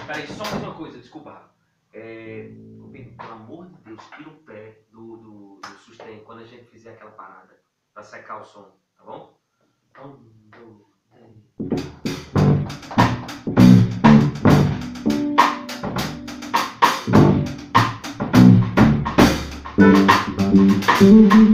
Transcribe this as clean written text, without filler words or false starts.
Peraí, só mais uma coisa, desculpa, Rafa. Pelo amor de Deus, tira o pé do sustento quando a gente fizer aquela parada pra secar o som, tá bom? 1, 2, 3.